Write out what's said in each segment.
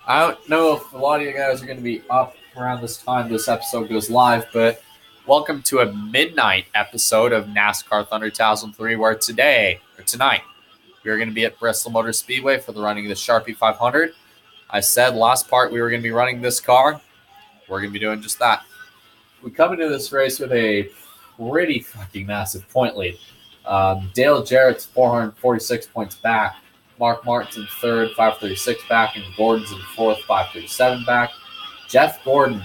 I don't know if a lot of you guys are going to be up around this time this episode goes live, but welcome to a midnight episode of NASCAR Thunder 2003, where tonight, we're going to be at Bristol Motor Speedway for the running of the Sharpie 500. I said last part we were going to be running this car. We're going to be doing just that. We come into this race with a pretty fucking massive point lead. Dale Jarrett's 446 points back. Mark Martin's in third, 536 back, and Gordon's in fourth, 537 back. Jeff Gordon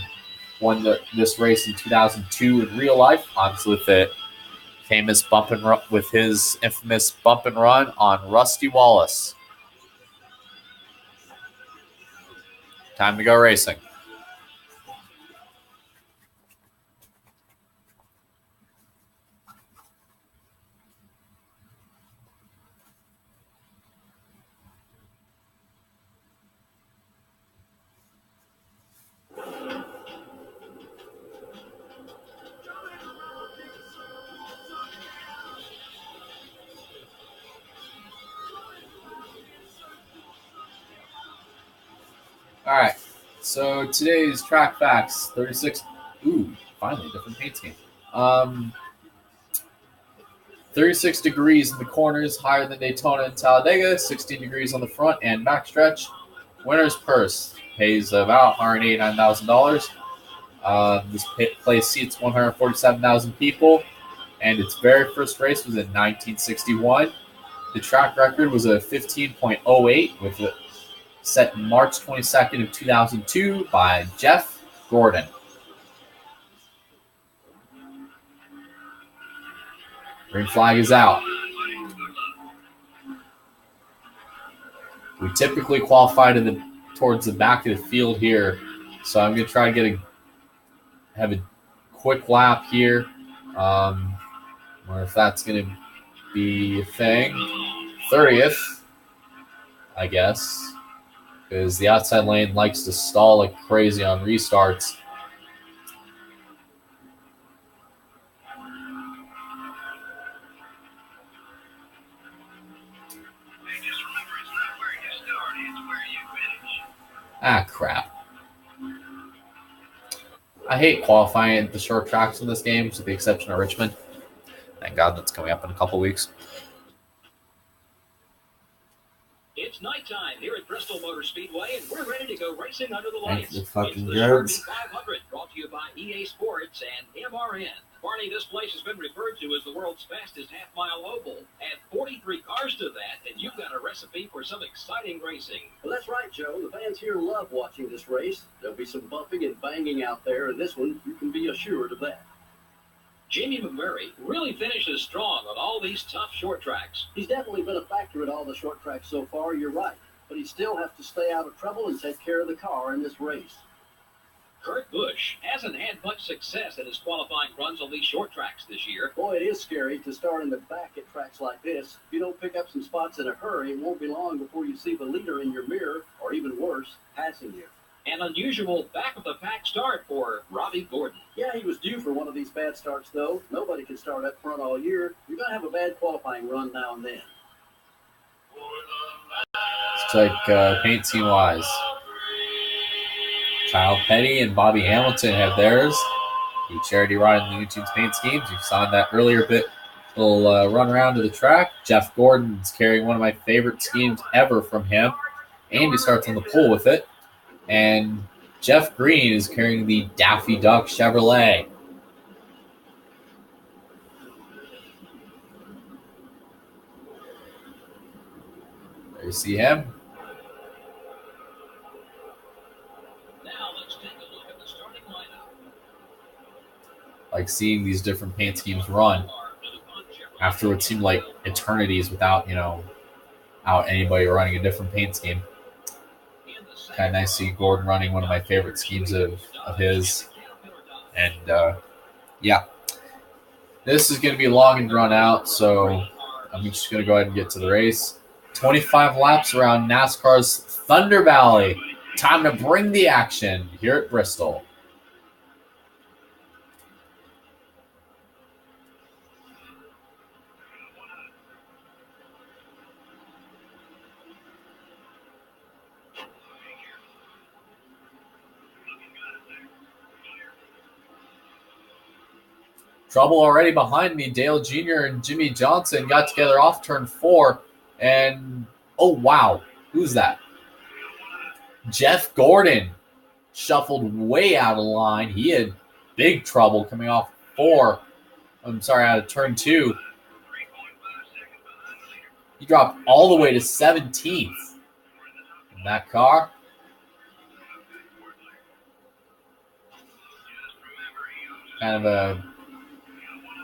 won this race in 2002 in real life, obviously with the famous bump and run, with his infamous bump and run on Rusty Wallace. Time to go racing. All right, so today's track facts: 36. Ooh, finally, different paint scheme. 36 degrees in the corners, higher than Daytona and Talladega. 16 degrees on the front and backstretch. Winner's purse pays about $189,000. This place seats 147,000 people, and its very first race was in 1961. The track record was a 15.08 with it set March 22nd of 2002 by Jeff Gordon. Green flag is out. We typically qualify towards the back of the field here, so I'm going to try to have a quick lap here. Or if that's going to be a thing. 30th, I guess, because the outside lane likes to stall like crazy on restarts. Ah, crap. I hate qualifying at the short tracks in this game, with the exception of Richmond. Thank God that's coming up in a couple weeks. It's nighttime here at Bristol Motor Speedway, and we're ready to go racing under the lights. Thank the fucking it's the drugs. Sharpie 500, brought to you by EA Sports and MRN. Barney, this place has been referred to as the world's fastest half-mile oval. Add 43 cars to that, and you've got a recipe for some exciting racing. Well, that's right, Joe. The fans here love watching this race. There'll be some bumping and banging out there, and this one, you can be assured of that. Jamie McMurray really finishes strong on all these tough short tracks. He's definitely been a factor at all the short tracks so far, you're right. But he still has to stay out of trouble and take care of the car in this race. Kurt Busch hasn't had much success in his qualifying runs on these short tracks this year. Boy, it is scary to start in the back at tracks like this. If you don't pick up some spots in a hurry, it won't be long before you see the leader in your mirror, or even worse, passing you. An unusual back-of-the-pack start for Robbie Gordon. Yeah, he was due for one of these bad starts, though. Nobody can start up front all year. You're going to have a bad qualifying run now and then. Looks like paint scheme-wise, Kyle Petty and Bobby Hamilton have theirs. The charity ride in the YouTube's paint schemes. You saw in that earlier little run around to the track. Jeff Gordon's carrying one of my favorite schemes ever from him. And he starts on the pole with it. And Jeff Green is carrying the Daffy Duck Chevrolet. There you see him. Now let's take a look at the starting lineup. Like seeing these different paint schemes run after what seemed like eternities without anybody running a different paint scheme. Kind of nice to see Gordon running one of my favorite schemes of his. And, yeah. This is going to be long and drawn out, so I'm just going to go ahead and get to the race. 25 laps around NASCAR's Thunder Valley. Time to bring the action here at Bristol. Trouble already behind me. Dale Jr. and Jimmy Johnson got together off turn 4. And, oh, wow. Who's that? Jeff Gordon shuffled way out of line. He had big trouble coming off out of turn 2. He dropped all the way to 17th in that car. Kind of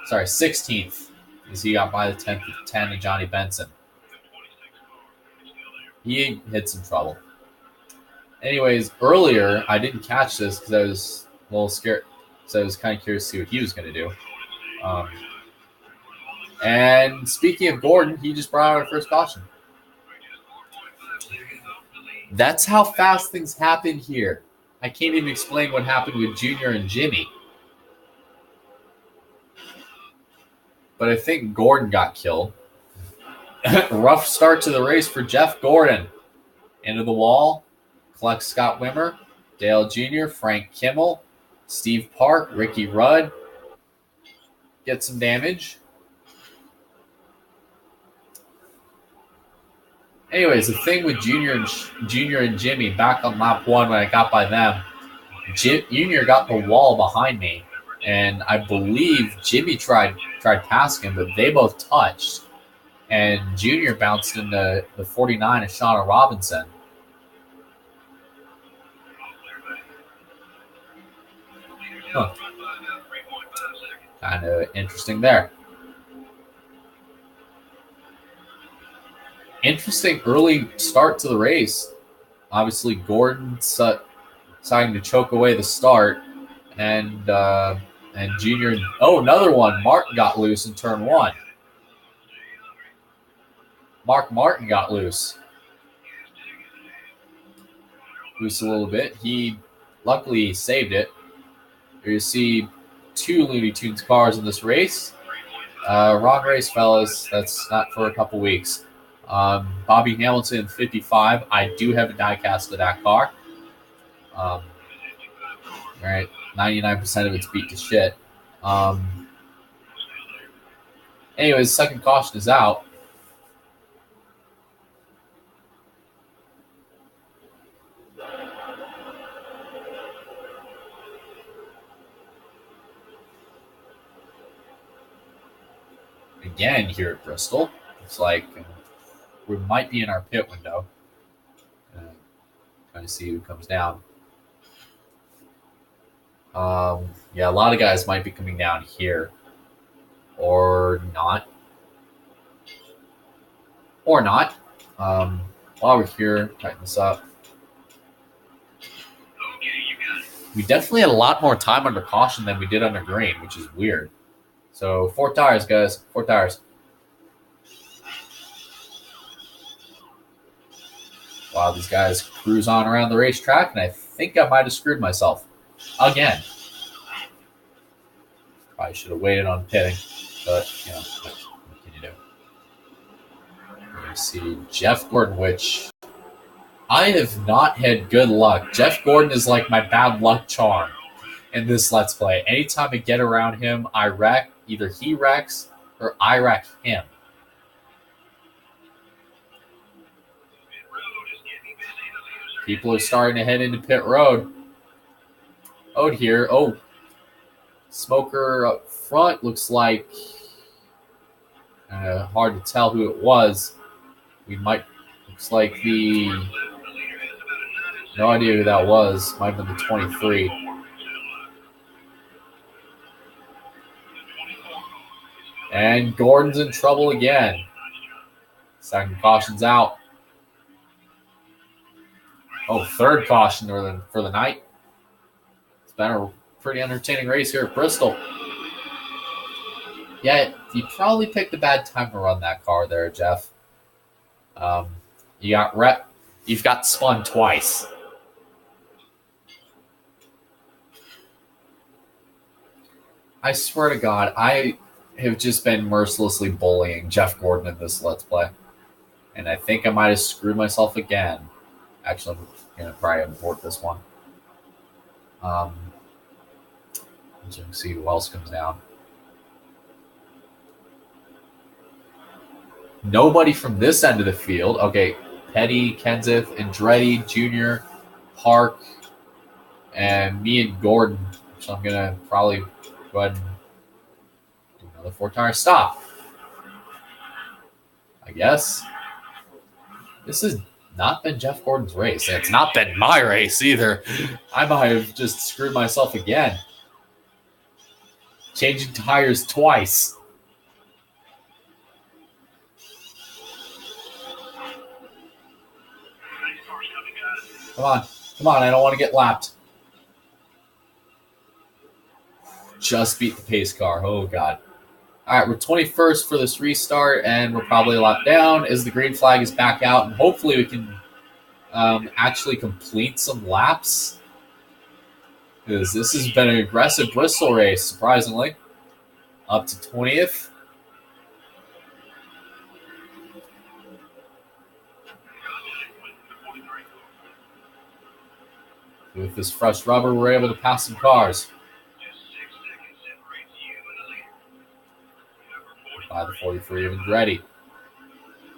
16th, as he got by the 10 of Johnny Benson. He hit some trouble. Anyways, earlier, I didn't catch this because I was a little scared. So I was kind of curious to see what he was going to do. And speaking of Gordon, he just brought out our first caution. That's how fast things happen here. I can't even explain what happened with Junior and Jimmy. But I think Gordon got killed. Rough start to the race for Jeff Gordon. Into the wall. Collects Scott Wimmer, Dale Jr., Frank Kimmel, Steve Park, Ricky Rudd. Get some damage. Anyways, the thing with Junior and Jimmy, back on lap 1 when I got by them, Junior got the wall behind me. And I believe Jimmy tried passing him, but they both touched. And Junior bounced into the 49 of Shauna Robinson. Huh. Kind of interesting there. Interesting early start to the race. Obviously, Gordon deciding to choke away the start. And Junior, another one. Martin got loose in turn 1. Mark Martin got loose. Loose a little bit. He luckily saved it. Here you see 2 Looney Tunes cars in this race. Wrong race, fellas. That's not for a couple weeks. Bobby Hamilton, 55. I do have a diecast of that car. All right. 99% of it's beat to shit. Anyways, second caution is out. Again here at Bristol. It's like we might be in our pit window. Trying to see who comes down. Yeah, a lot of guys might be coming down here. Or not. While we're here, tighten this up. We definitely had a lot more time under caution than we did under green, which is weird. So 4 tires, guys. 4 tires. Wow, these guys cruise on around the racetrack, and I think I might have screwed myself. Again. Probably should have waited on pitting, but, what can you do? You see Jeff Gordon, which I have not had good luck. Jeff Gordon is like my bad luck charm in this Let's Play. Anytime I get around him, I wreck. Either he wrecks or I wreck him. People are starting to head into pit road. Here. Smoker up front looks like hard to tell who it was. Looks like no idea who that was. Might have been the 23. And Gordon's in trouble again. Second caution's out. Third caution for the night. It's been a pretty entertaining race here at Bristol. Yeah, you probably picked a bad time to run that car there, Jeff. You've got spun twice. I swear to God, I have just been mercilessly bullying Jeff Gordon in this Let's Play. And I think I might have screwed myself again. Actually, I'm going to probably abort this one. So you can see who else comes down. Nobody from this end of the field. Okay, Petty, Kenseth, Andretti, Jr., Park, and me and Gordon. So I'm going to probably go ahead and do another 4-tire stop. I guess. This has not been Jeff Gordon's race. It's not been my race either. I might have just screwed myself again. Changing tires twice. Come on, I don't want to get lapped. Just beat the pace car. Oh, God. All right, we're 21st for this restart, and we're probably a lap down as the green flag is back out, and hopefully we can actually complete some laps, because this has been an aggressive Bristol race, surprisingly. Up to 20th. With this fresh rubber, we're able to pass some cars. By the 43 of Andretti.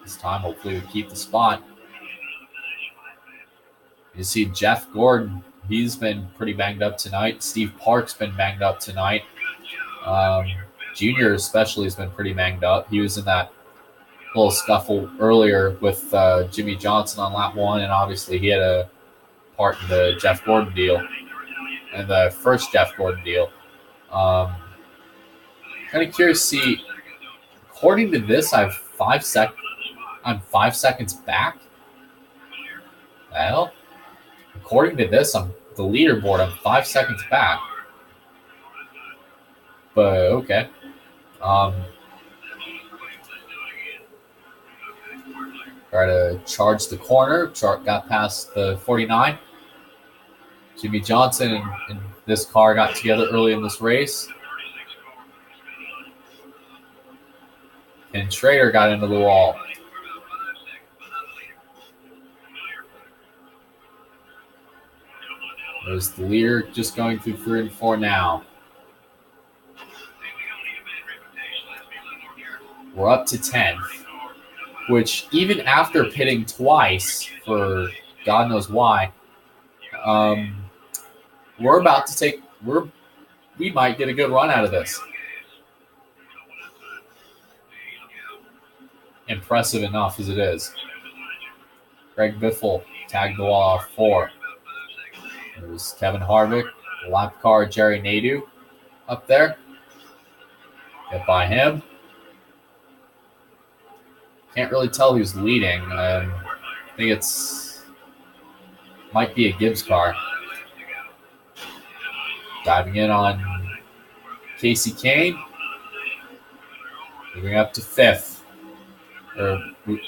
This time, hopefully, we keep the spot. You see Jeff Gordon. He's been pretty banged up tonight. Steve Park's been banged up tonight. Junior especially has been pretty banged up. He was in that little scuffle earlier with Jimmy Johnson on lap 1, and obviously he had a part in the Jeff Gordon deal and the first Jeff Gordon deal. Kind of curious to see. According to this, I'm 5 seconds back. Well, according to this, I'm the leaderboard. I'm 5 seconds back. But okay. Try to charge the corner. Got past the 49. Jimmy Johnson and this car got together early in this race. And Schrader got into the wall. There's the leader just going through 3 and 4 now. We're up to 10th, which even after pitting twice for God knows why, we're about to take. We might get a good run out of this. Impressive enough as it is. Greg Biffle tagged the wall off 4. There's Kevin Harvick, lap car Jerry Nadeau up there. Get by him. Can't really tell who's leading. I think might be a Gibbs car. Diving in on Casey Kane. Moving up to 5th.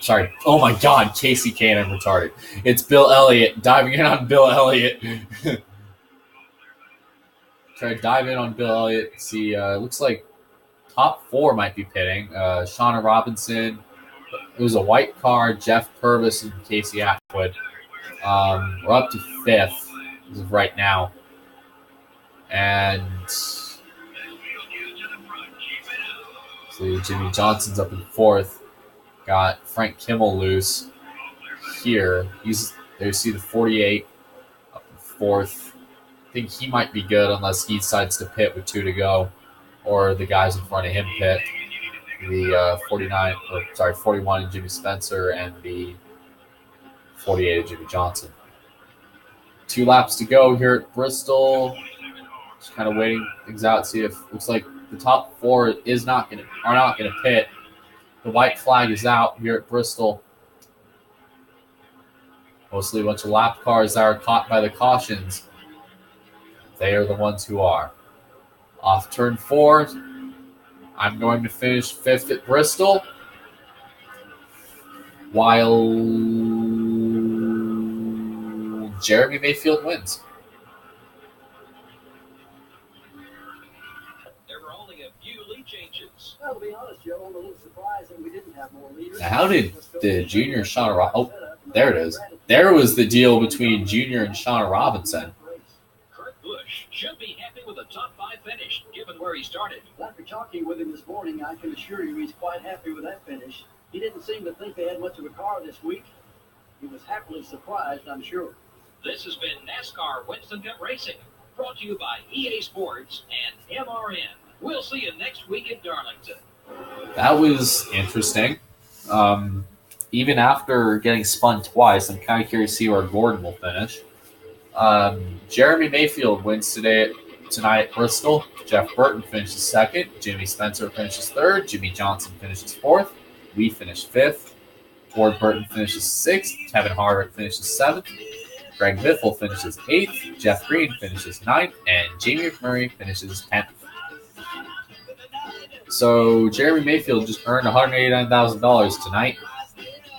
Sorry. Oh my God, Casey Kane, I'm retarded. It's Bill Elliott. Diving in on Bill Elliott. Try to dive in on Bill Elliott. See, looks like top 4 might be pitting. Shauna Robinson. It was a white car, Jeff Purvis and Casey Atwood. We're up to 5th as of right now. And so Jimmy Johnson's up in 4th. Got Frank Kimmel loose here. There you see the 48 up in 4th. I think he might be good unless he decides to pit with 2 to go, or the guys in front of him pit. The 41 and Jimmy Spencer and the 48 of Jimmy Johnson. 2 laps to go here at Bristol. Just kind of waiting things out. See if looks like the top 4 are not going to pit. The white flag is out here at Bristol. Mostly a bunch of lap cars that are caught by the cautions. They are the ones who are. Off turn 4, I'm going to finish 5th at Bristol, while Jeremy Mayfield wins. There were only a few lead changes. Well, to be honest, Joe, I'm a little surprised that we didn't have more leaders. Now, how did the Junior Shauna? Oh, there it is. There was the deal between Junior and Shauna Robinson. Kurt Busch should be happy with a top 5 finish, given where he started. After talking with him this morning, I can assure you he's quite happy with that finish. He didn't seem to think they had much of a car this week. He was happily surprised, I'm sure. This has been NASCAR Winston Cup Racing, brought to you by EA Sports and MRN. We'll see you next week at Darlington. That was interesting. Even after getting spun twice, I'm kind of curious to see where Gordon will finish. Jeremy Mayfield wins tonight at Bristol. Jeff Burton finishes second. Jimmy Spencer finishes third. Jimmy Johnson finishes fourth. We finished fifth. Ward Burton finishes sixth. Kevin Harvick finishes seventh. Greg Biffle finishes eighth. Jeff Green finishes ninth. And Jamie McMurray finishes 10th. So Jeremy Mayfield just earned $189,000 tonight.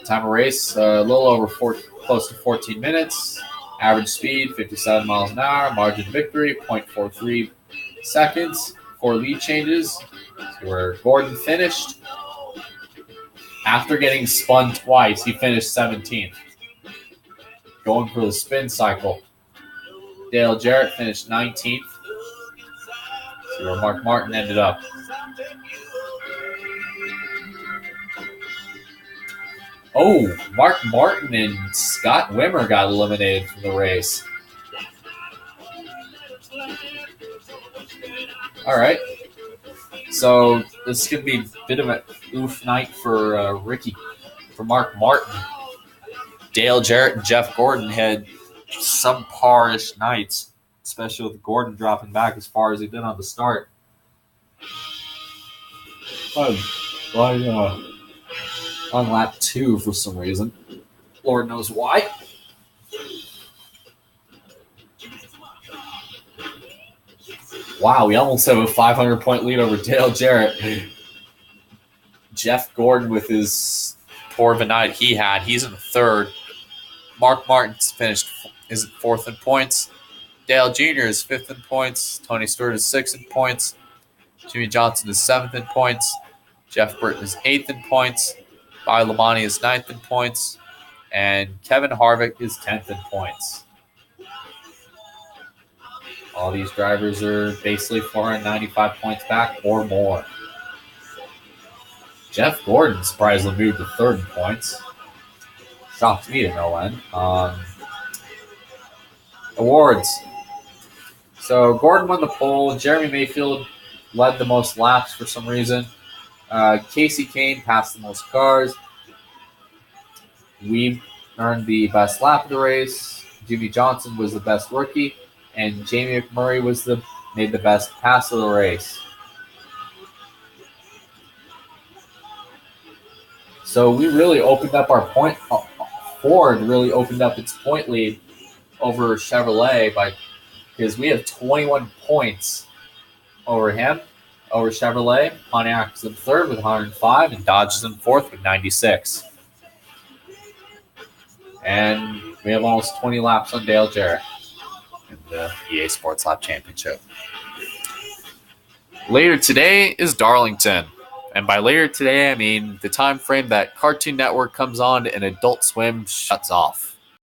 Time of race, a little over close to 14 minutes. Average speed, 57 miles an hour. Margin of victory, 0.43 seconds. 4 lead changes. So where Gordon finished. After getting spun twice, he finished 17th. Going for the spin cycle. Dale Jarrett finished 19th. See where Mark Martin ended up. Oh, Mark Martin and Scott Wimmer got eliminated from the race. All right. So this is going to be a bit of an oof night for Mark Martin. Dale Jarrett and Jeff Gordon had subpar-ish nights, especially with Gordon dropping back as far as he did on the start. On lap 2 for some reason. Lord knows why. Wow, we almost have a 500-point lead over Dale Jarrett. Jeff Gordon with his poor of a night he had. He's in third. Mark Martin's is fourth in points. Dale Jr. is fifth in points. Tony Stewart is sixth in points. Jimmy Johnson is seventh in points. Jeff Burton is eighth in points. Bobby Labonte is ninth in points. And Kevin Harvick is 10th in points. All these drivers are basically 495 points back or more. Jeff Gordon surprisingly moved to third in points. Shocked me to no end. Awards. So Gordon won the pole. Jeremy Mayfield led the most laps for some reason. Casey Kane passed the most cars. We earned the best lap of the race. Jimmy Johnson was the best rookie. And Jamie McMurray made the best pass of the race. So we really opened up our point. Ford really opened up its point lead over Chevrolet because we have 21 points over him, over Chevrolet. Pontiac is in third with 105, and Dodge is in fourth with 96. And we have almost 20 laps on Dale Jarrett in the EA Sports Lap Championship. Later today is Darlington. And by later today, I mean the time frame that Cartoon Network comes on and Adult Swim shuts off.